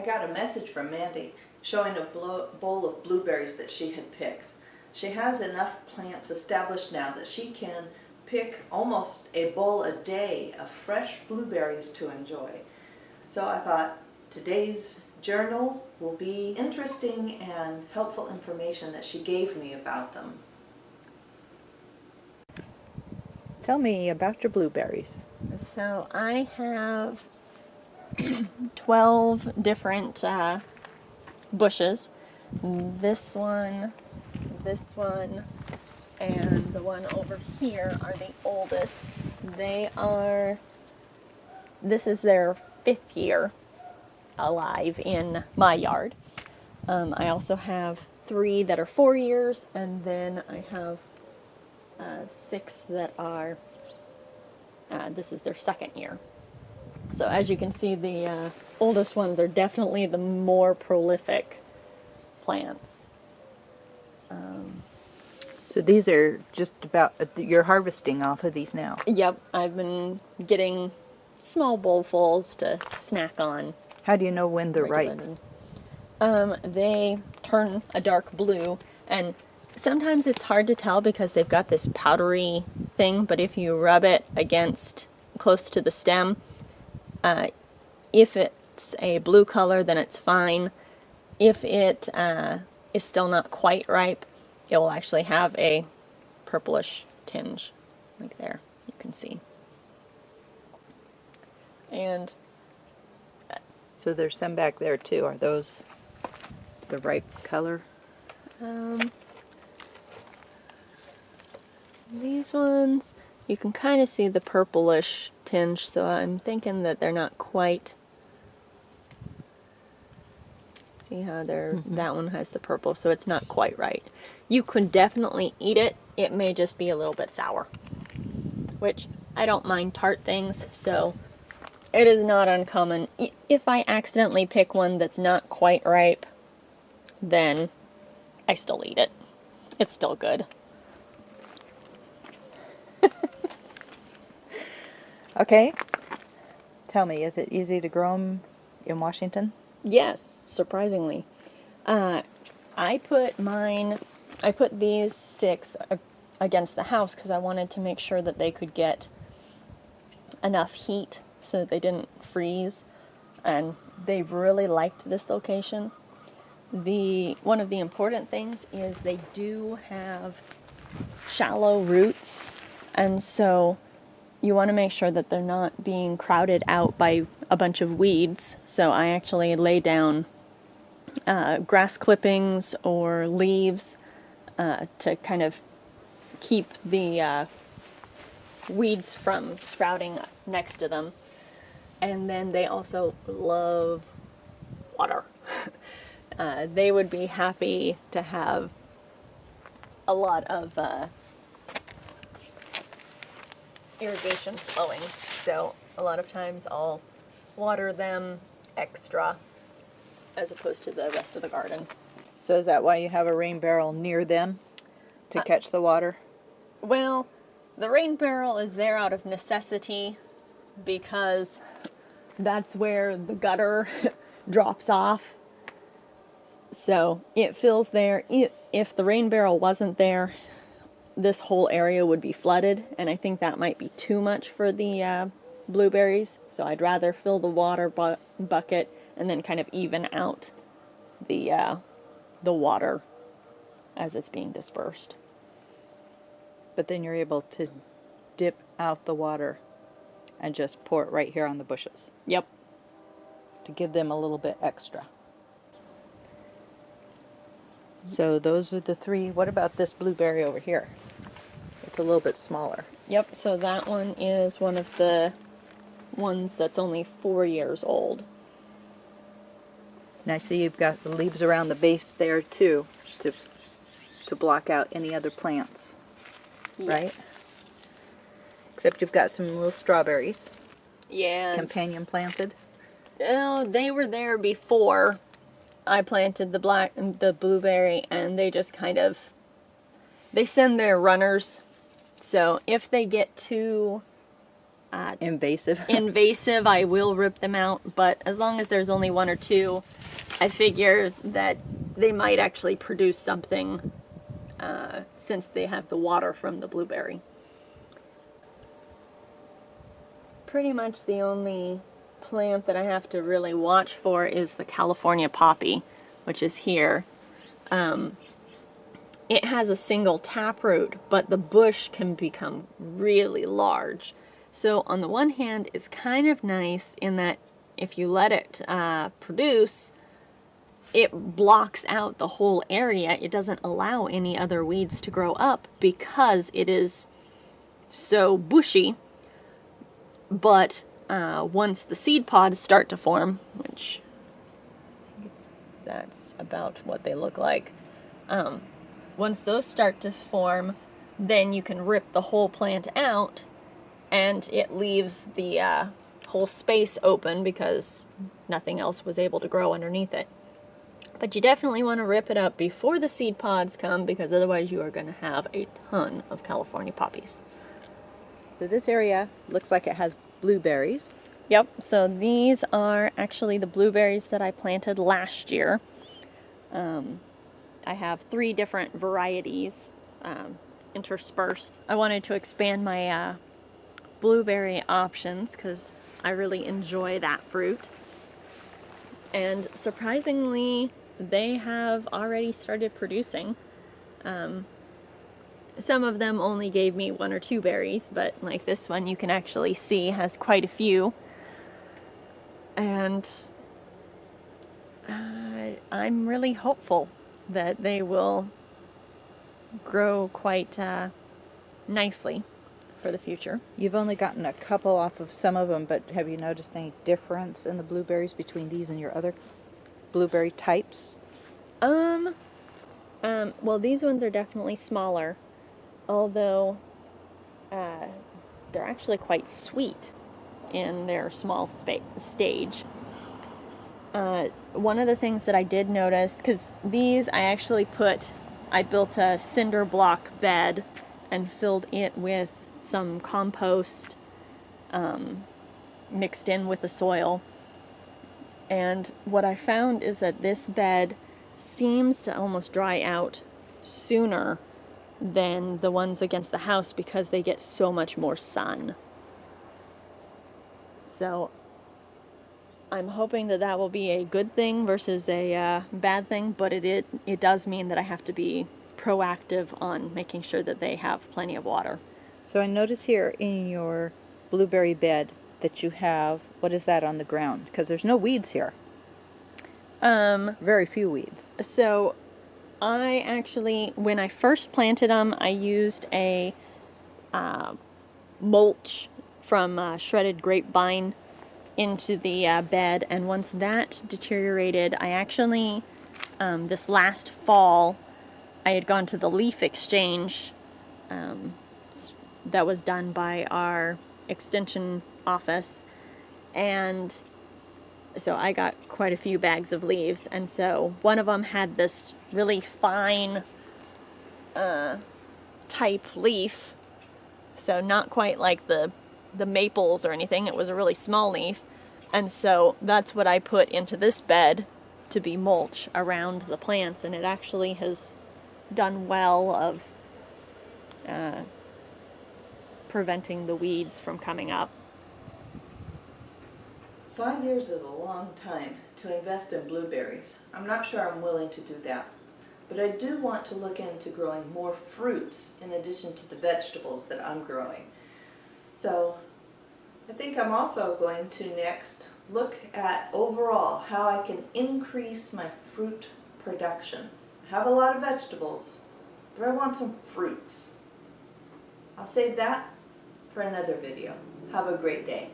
got a message from Mandie showing a bowl of blueberries that she had picked. She has enough plants established now that she can pick almost a bowl a day of fresh blueberries to enjoy. So I thought today's journal will be interesting and helpful information that she gave me about them. Tell me about your blueberries. So I have 12 different bushes. This one, and the one over here are the oldest. This is their 5th year alive in my yard. I also have 3 that are 4 years, and then I have 6 that are, this is their 2nd year. So as you can see, the oldest ones are definitely the more prolific plants. So these are just about, you're harvesting off of these now? Yep, I've been getting small bowlfuls to snack on. How do you know when they're ripe? They turn a dark blue, and sometimes it's hard to tell because they've got this powdery thing, but if you rub it against close to the stem, if it's a blue color, then it's fine. If it is still not quite ripe, it will actually have a purplish tinge, like there, you can see. And so there's some back there too. Are those the ripe color? These ones, you can kind of see the purplish tinge, so I'm thinking that they're not quite. See how they're, that one has the purple, so it's not quite right. You could definitely eat it. It may just be a little bit sour, which I don't mind tart things, so it is not uncommon. If I accidentally pick one that's not quite ripe, then I still eat it. It's still good. Okay. Tell me, is it easy to grow them in Washington? Yes, surprisingly. I put these 6 against the house because I wanted to make sure that they could get enough heat so that they didn't freeze, and they've really liked this location. One of the important things is they do have shallow roots, and so you want to make sure that they're not being crowded out by a bunch of weeds. So I actually lay down grass clippings or leaves to kind of keep the weeds from sprouting next to them. And then they also love water. They would be happy to have a lot of irrigation flowing, so a lot of times I'll water them extra as opposed to the rest of the garden. So is that why you have a rain barrel near them to catch the water? Well, the rain barrel is there out of necessity because that's where the gutter drops off. So it fills there. If the rain barrel wasn't there, this whole area would be flooded, and I think that might be too much for the blueberries. So I'd rather fill the water bucket and then kind of even out the water as it's being dispersed. But then you're able to dip out the water and just pour it right here on the bushes. Yep. To give them a little bit extra. So those are the 3. What about this blueberry over here? It's a little bit smaller. Yep, so that one is one of the ones that's only 4 years old. And I see you've got the leaves around the base there too, to block out any other plants. Yes. Right? Except you've got some little strawberries. Yeah. Companion planted. Oh, they were there before I planted the blueberry, and they just kind of, they send their runners. So if they get too Invasive. invasive, I will rip them out, but as long as there's only one or two, I figure that they might actually produce something since they have the water from the blueberry. Pretty much the only plant that I have to really watch for is the California poppy, which is here. It has a single taproot, but the bush can become really large. So on the one hand, it's kind of nice in that if you let it produce, it blocks out the whole area. It doesn't allow any other weeds to grow up because it is so bushy. But once the seed pods start to form, which that's about what they look like, once those start to form, then you can rip the whole plant out and it leaves the whole space open because nothing else was able to grow underneath it. But you definitely want to rip it up before the seed pods come because otherwise you are going to have a ton of California poppies. So this area looks like it has blueberries. Yep, so these are actually the blueberries that I planted last year. I have 3 different varieties interspersed. I wanted to expand my blueberry options because I really enjoy that fruit. And surprisingly, they have already started producing. Some of them only gave me 1 or 2 berries, but like this one you can actually see has quite a few. And I'm really hopeful that they will grow quite nicely for the future. You've only gotten a couple off of some of them, but have you noticed any difference in the blueberries between these and your other blueberry types? Well, these ones are definitely smaller, although they're actually quite sweet in their small stage. One of the things that I did notice, because these I built a cinder block bed and filled it with some compost mixed in with the soil. And what I found is that this bed seems to almost dry out sooner than the ones against the house because they get so much more sun. So I'm hoping that that will be a good thing versus a bad thing, but it does mean that I have to be proactive on making sure that they have plenty of water. So I notice here in your blueberry bed that you have, what is that on the ground? Because there's no weeds here. Very few weeds. So I actually, when I first planted them, I used a mulch from shredded grapevine into the bed, and once that deteriorated, I actually, this last fall, I had gone to the leaf exchange that was done by our extension office, and so I got quite a few bags of leaves, and so one of them had this really fine type leaf, so not quite like the maples or anything. It was a really small leaf, and so that's what I put into this bed to be mulch around the plants, and it actually has done well of preventing the weeds from coming up. 5 years is a long time to invest in blueberries. I'm not sure I'm willing to do that. But I do want to look into growing more fruits in addition to the vegetables that I'm growing. So I think I'm also going to next look at overall how I can increase my fruit production. I have a lot of vegetables, but I want some fruits. I'll save that for another video. Have a great day.